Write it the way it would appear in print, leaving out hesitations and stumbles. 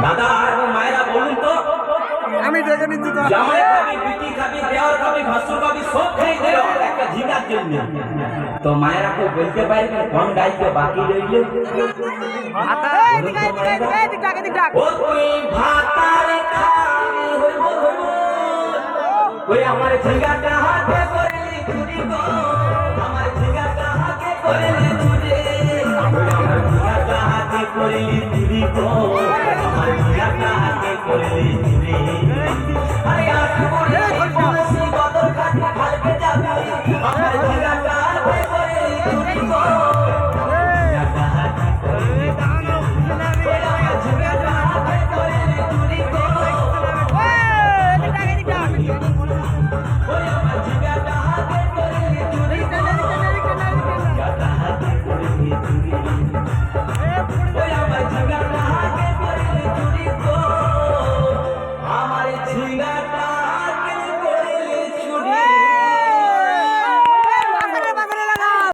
দাদা এবং মায়েরা বলুন তো, আমি দেখে নিচ্ছি তো জামাই খাবি, বিটি খাবি, দেওয়ার খাবি, ভাসুর খাবি, সব খেয়ে দিল একটা ঝিঙ্গার জন্য। তো মায়েরা কেউ বলতে পারবে কোন গাইতে বাকি রইল? ওই আমার ঝিঙ্গাটা হাতে করলি চুরি গো, আমার ঝিঙ্গাটা হাতে করলি চুরি, আমার ঝিঙ্গাটা হাতে করলি চুরি গো, আমার ঝিঙ্গাটা হাতে করলি চুরি। আরে আজ করে তুলসী কদর কাটে ঢালবে যাবে, আমার